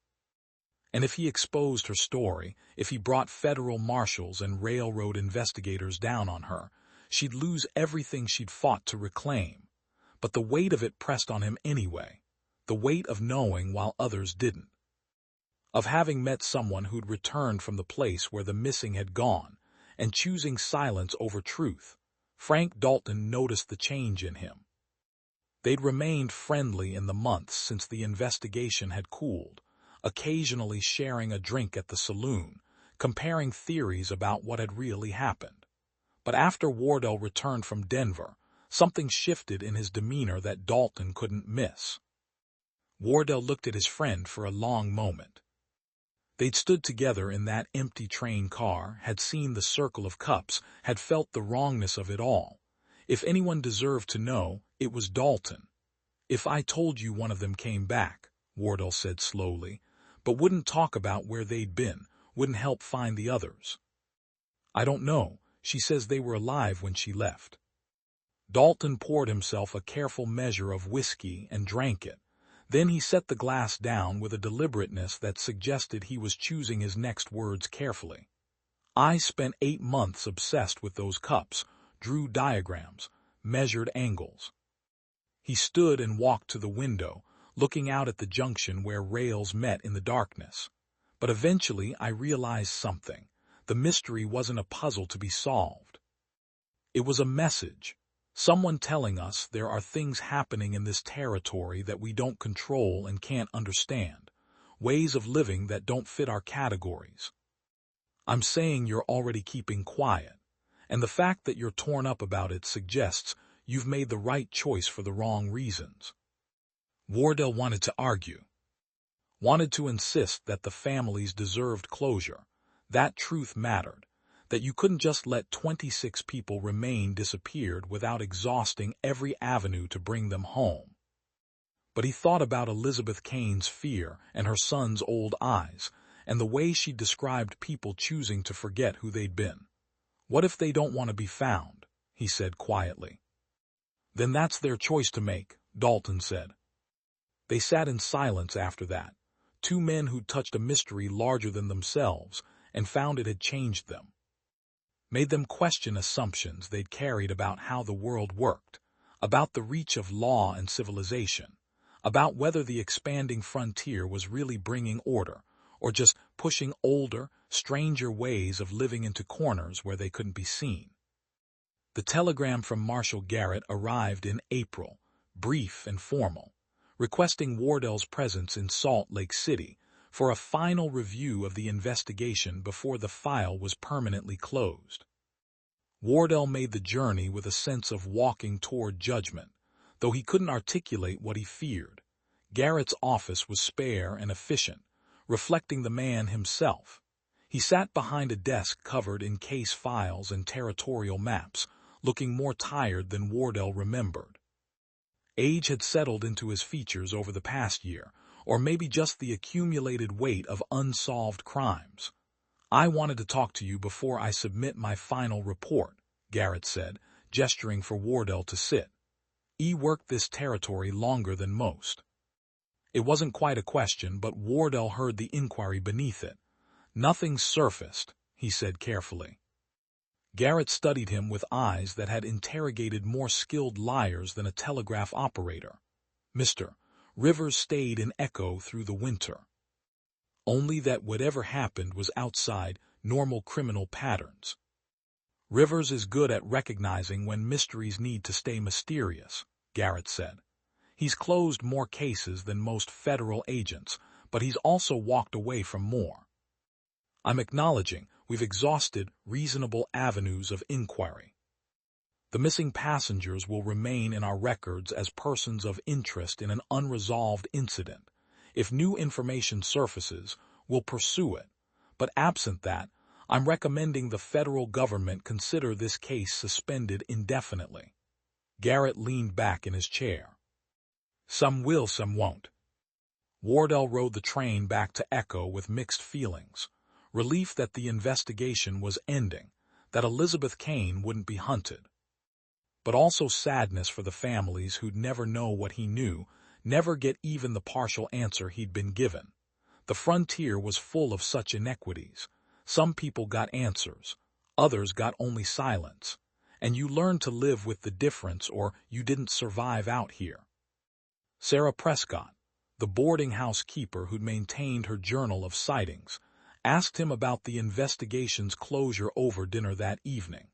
And if he exposed her story, if he brought federal marshals and railroad investigators down on her, she'd lose everything she'd fought to reclaim. But the weight of it pressed on him anyway, the weight of knowing while others didn't. Of having met someone who'd returned from the place where the missing had gone, and choosing silence over truth. Frank Dalton noticed the change in him. They'd remained friendly in the months since the investigation had cooled, occasionally sharing a drink at the saloon, comparing theories about what had really happened. But after Wardell returned from Denver, something shifted in his demeanor that Dalton couldn't miss. Wardell looked at his friend for a long moment. They'd stood together in that empty train car, had seen the circle of cups, had felt the wrongness of it all. If anyone deserved to know, it was Dalton. "If I told you one of them came back," Wardell said slowly, "but wouldn't talk about where they'd been, wouldn't help find the others." "I don't know. She says they were alive when she left." Dalton poured himself a careful measure of whiskey and drank it. Then he set the glass down with a deliberateness that suggested he was choosing his next words carefully. "I spent 8 months obsessed with those cups, drew diagrams, measured angles." He stood and walked to the window, looking out at the junction where rails met in the darkness. "But eventually I realized something. The mystery wasn't a puzzle to be solved. It was a message. Someone telling us there are things happening in this territory that we don't control and can't understand, ways of living that don't fit our categories. I'm saying you're already keeping quiet, and the fact that you're torn up about it suggests you've made the right choice for the wrong reasons." Wardell wanted to argue, wanted to insist that the families deserved closure, that truth mattered, that you couldn't just let 26 people remain disappeared without exhausting every avenue to bring them home. But he thought about Elizabeth Kane's fear and her son's old eyes, and the way she described people choosing to forget who they'd been. "What if they don't want to be found?" he said quietly. "Then that's their choice to make," Dalton said. They sat in silence after that, two men who'd touched a mystery larger than themselves and found it had changed them. made them question assumptions they'd carried about how the world worked, about the reach of law and civilization, about whether the expanding frontier was really bringing order or just pushing older, stranger ways of living into corners where they couldn't be seen. The telegram from Marshal Garrett arrived in April, brief and formal, requesting Wardell's presence in Salt Lake City for a final review of the investigation before the file was permanently closed. Wardell made the journey with a sense of walking toward judgment, though he couldn't articulate what he feared. Garrett's office was spare and efficient, reflecting the man himself. He sat behind a desk covered in case files and territorial maps, looking more tired than Wardell remembered. Age had settled into his features over the past year, or maybe just the accumulated weight of unsolved crimes. "I wanted to talk to you before I submit my final report," Garrett said, gesturing for Wardell to sit. "He worked this territory longer than most." It wasn't quite a question, but Wardell heard the inquiry beneath it. "Nothing's surfaced," he said carefully. Garrett studied him with eyes that had interrogated more skilled liars than a telegraph operator. "Mr. Rivers stayed in Echo through the winter. Only that whatever happened was outside normal criminal patterns. Rivers is good at recognizing when mysteries need to stay mysterious," Garrett said. "He's closed more cases than most federal agents, but he's also walked away from more. I'm acknowledging we've exhausted reasonable avenues of inquiry. The missing passengers will remain in our records as persons of interest in an unresolved incident. If new information surfaces, we'll pursue it, but absent that, I'm recommending the federal government consider this case suspended indefinitely." Garrett leaned back in his chair. "Some will, some won't." Wardell rode the train back to Echo with mixed feelings. Relief that the investigation was ending, that Elizabeth Kane wouldn't be hunted. But also sadness for the families who'd never know what he knew, never get even the partial answer he'd been given. The frontier was full of such inequities. Some people got answers, others got only silence, and you learned to live with the difference or you didn't survive out here. Sarah Prescott, the boarding house keeper who'd maintained her journal of sightings, asked him about the investigation's closure over dinner that evening.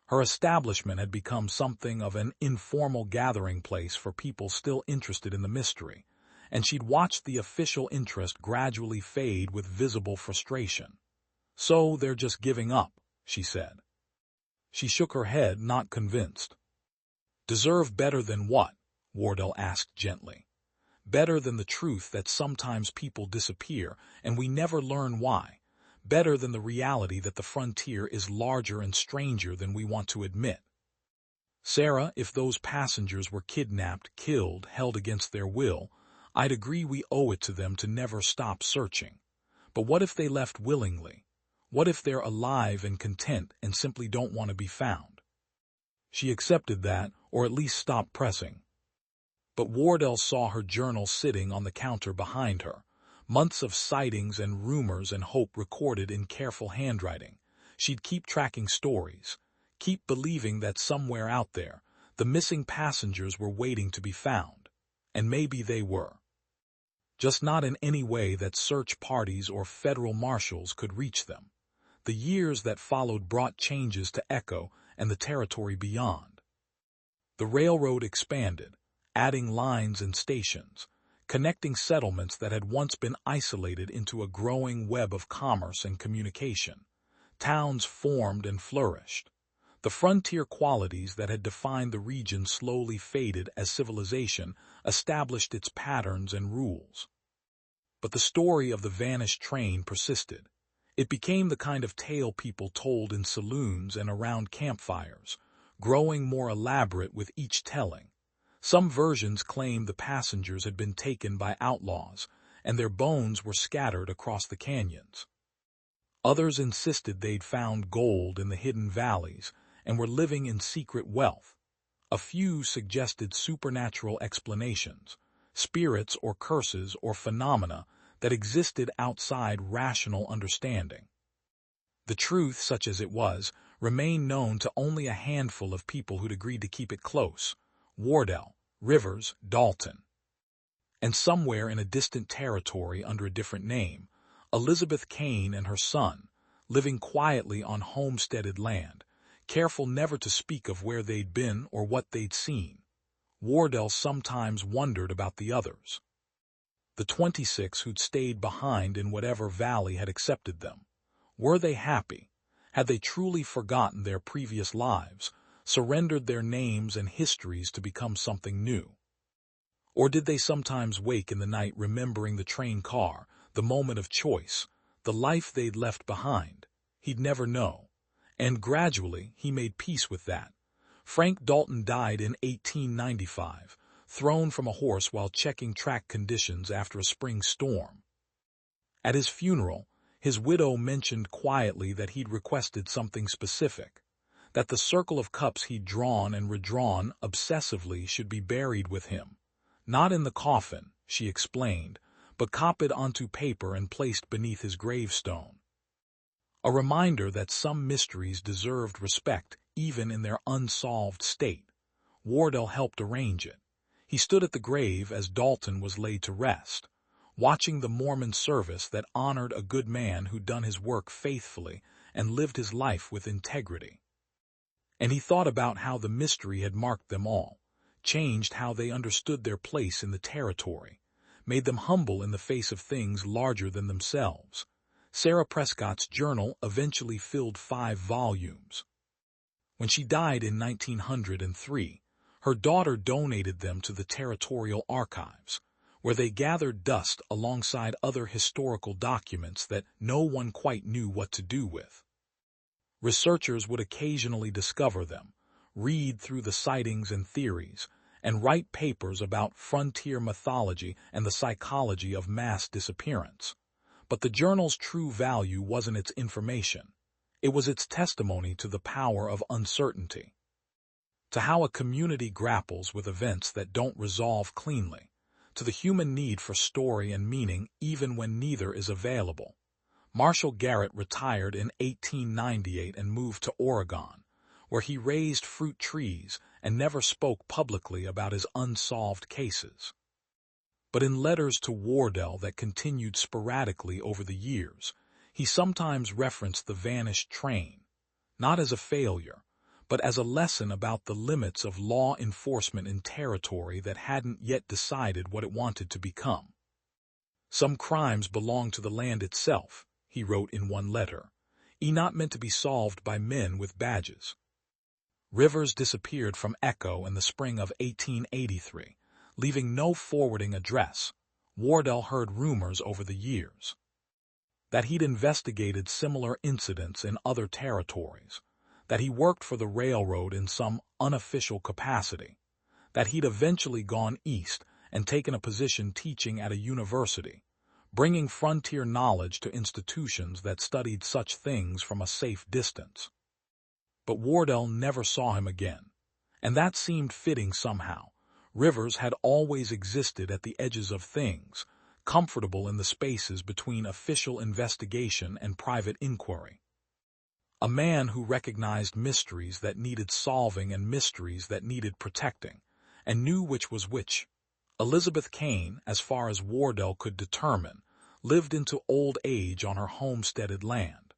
Her establishment had become something of an informal gathering place for people still interested in the mystery, and she'd watched the official interest gradually fade with visible frustration. "So they're just giving up," she said. She shook her head, not convinced. "Deserve better than what?" Wardell asked gently. "Better than the truth that sometimes people disappear and we never learn why. Better than the reality that the frontier is larger and stranger than we want to admit. Sarah, if those passengers were kidnapped, killed, held against their will, I'd agree we owe it to them to never stop searching. But what if they left willingly? What if they're alive and content and simply don't want to be found?" She accepted that, or at least stopped pressing. But Wardell saw her journal sitting on the counter behind her. Months of sightings and rumors and hope recorded in careful handwriting. She'd keep tracking stories, keep believing that somewhere out there, the missing passengers were waiting to be found. And maybe they were. Just not in any way that search parties or federal marshals could reach them. The years that followed brought changes to Echo and the territory beyond. The railroad expanded, adding lines and stations, connecting settlements that had once been isolated into a growing web of commerce and communication. Towns formed and flourished. The frontier qualities that had defined the region slowly faded as civilization established its patterns and rules. But the story of the vanished train persisted. It became the kind of tale people told in saloons and around campfires, growing more elaborate with each telling. Some versions claimed the passengers had been taken by outlaws, and their bones were scattered across the canyons. Others insisted they'd found gold in the hidden valleys and were living in secret wealth. A few suggested supernatural explanations, spirits or curses or phenomena that existed outside rational understanding. The truth, such as it was, remained known to only a handful of people who'd agreed to keep it close: Wardell, Rivers, Dalton. And somewhere in a distant territory under a different name, Elizabeth Kane and her son, living quietly on homesteaded land, careful never to speak of where they'd been or what they'd seen. Wardell sometimes wondered about the others. The 26 who'd stayed behind in whatever valley had accepted them. Were they happy? Had they truly forgotten their previous lives, surrendered their names and histories to become something new? Or did they sometimes wake in the night remembering the train car, the moment of choice, the life they'd left behind? He'd never know. And gradually, he made peace with that. Frank Dalton died in 1895, thrown from a horse while checking track conditions after a spring storm. At his funeral, his widow mentioned quietly that he'd requested something specific, that the circle of cups he'd drawn and redrawn obsessively should be buried with him. Not in the coffin, she explained, but copied onto paper and placed beneath his gravestone. A reminder that some mysteries deserved respect even in their unsolved state. Wardell helped arrange it. He stood at the grave as Dalton was laid to rest, watching the Mormon service that honored a good man who'd done his work faithfully and lived his life with integrity. And he thought about how the mystery had marked them all, changed how they understood their place in the territory, made them humble in the face of things larger than themselves. Sarah Prescott's journal eventually filled 5 volumes. When she died in 1903, her daughter donated them to the Territorial Archives, where they gathered dust alongside other historical documents that no one quite knew what to do with. Researchers would occasionally discover them, read through the sightings and theories, and write papers about frontier mythology and the psychology of mass disappearance. But the journal's true value wasn't its information. It was its testimony to the power of uncertainty, to how a community grapples with events that don't resolve cleanly, to the human need for story and meaning even when neither is available. Marshall Garrett retired in 1898 and moved to Oregon, where he raised fruit trees and never spoke publicly about his unsolved cases. But in letters to Wardell that continued sporadically over the years, he sometimes referenced the vanished train, not as a failure, but as a lesson about the limits of law enforcement in territory that hadn't yet decided what it wanted to become. Some crimes belong to the land itself, he wrote in one letter, not meant to be solved by men with badges. Rivers disappeared from Echo in the spring of 1883, leaving no forwarding address. Wardell heard rumors over the years that he'd investigated similar incidents in other territories, that he worked for the railroad in some unofficial capacity, that he'd eventually gone east and taken a position teaching at a university, bringing frontier knowledge to institutions that studied such things from a safe distance. But Wardell never saw him again, and that seemed fitting somehow. Rivers had always existed at the edges of things, comfortable in the spaces between official investigation and private inquiry. A man who recognized mysteries that needed solving and mysteries that needed protecting, and knew which was which. Elizabeth Kane, as far as Wardell could determine, lived into old age on her homesteaded land.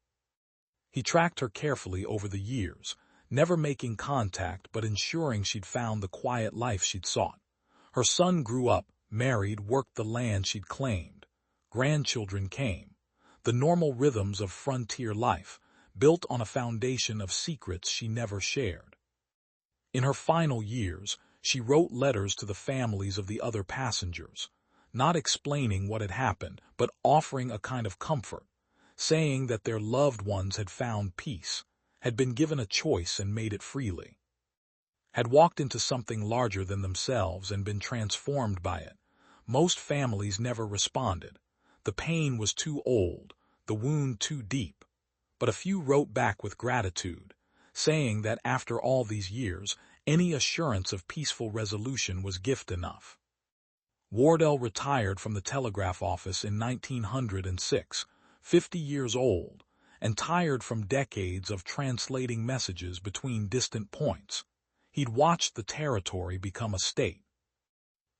He tracked her carefully over the years, never making contact but ensuring she'd found the quiet life she'd sought. Her son grew up, married, worked the land she'd claimed. Grandchildren came. The normal rhythms of frontier life, built on a foundation of secrets she never shared. In her final years, she wrote letters to the families of the other passengers, not explaining what had happened, but offering a kind of comfort, saying that their loved ones had found peace, had been given a choice and made it freely, had walked into something larger than themselves and been transformed by it. Most families never responded. The pain was too old, the wound too deep. But a few wrote back with gratitude, saying that after all these years, any assurance of peaceful resolution was gift enough. Wardell retired from the telegraph office in 1906, 50 years old, and tired from decades of translating messages between distant points. He'd watched the territory become a state,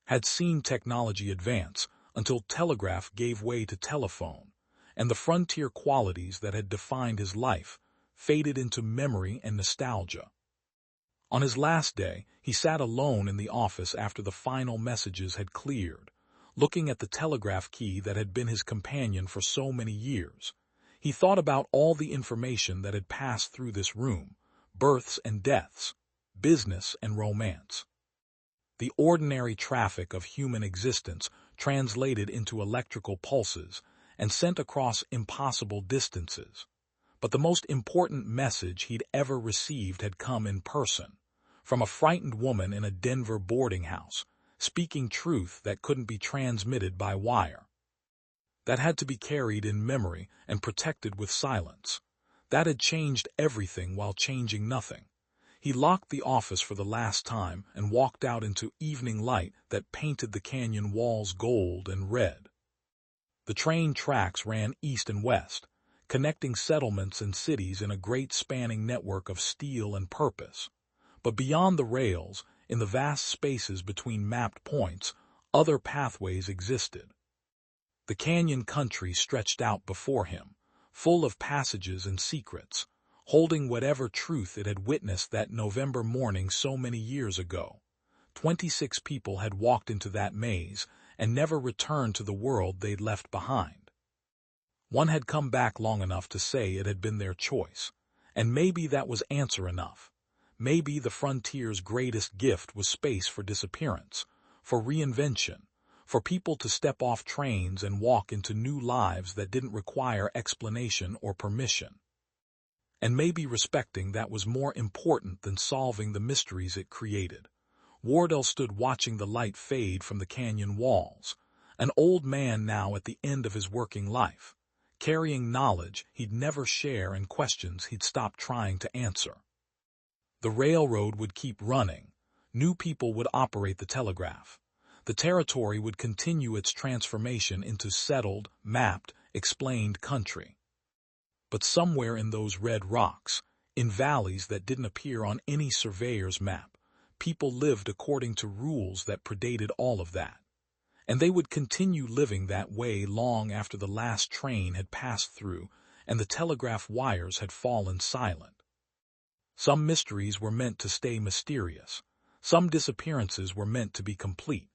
had seen technology advance until telegraph gave way to telephone, and the frontier qualities that had defined his life faded into memory and nostalgia. On his last day, he sat alone in the office after the final messages had cleared, looking at the telegraph key that had been his companion for so many years. He thought about all the information that had passed through this room, births and deaths, business and romance. The ordinary traffic of human existence translated into electrical pulses and sent across impossible distances. But the most important message he'd ever received had come in person, from a frightened woman in a Denver boarding house, speaking truth that couldn't be transmitted by wire. That had to be carried in memory and protected with silence. That had changed everything while changing nothing. He locked the office for the last time and walked out into evening light that painted the canyon walls gold and red. The train tracks ran east and west, connecting settlements and cities in a great spanning network of steel and purpose. But beyond the rails, in the vast spaces between mapped points, other pathways existed. The canyon country stretched out before him, full of passages and secrets, holding whatever truth it had witnessed that November morning so many years ago. 26 people had walked into that maze and never returned to the world they'd left behind. One had come back long enough to say it had been their choice, and maybe that was answer enough. Maybe the frontier's greatest gift was space for disappearance, for reinvention, for people to step off trains and walk into new lives that didn't require explanation or permission. And maybe respecting that was more important than solving the mysteries it created. Wardell stood watching the light fade from the canyon walls, an old man now at the end of his working life, carrying knowledge he'd never share and questions he'd stopped trying to answer. The railroad would keep running, new people would operate the telegraph. The territory would continue its transformation into settled, mapped, explained country. But somewhere in those red rocks, in valleys that didn't appear on any surveyor's map, people lived according to rules that predated all of that. And they would continue living that way long after the last train had passed through and the telegraph wires had fallen silent. Some mysteries were meant to stay mysterious, some disappearances were meant to be complete,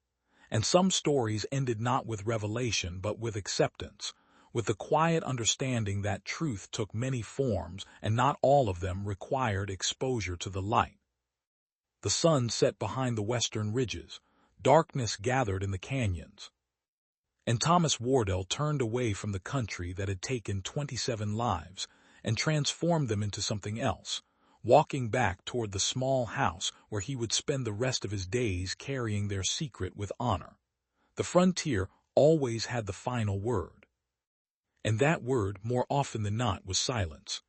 and some stories ended not with revelation but with acceptance, with the quiet understanding that truth took many forms and not all of them required exposure to the light. The sun set behind the western ridges, darkness gathered in the canyons, and Thomas Wardell turned away from the country that had taken 27 lives and transformed them into something else, walking back toward the small house where he would spend the rest of his days carrying their secret with honor. The frontier always had the final word. And that word, more often than not, was silence.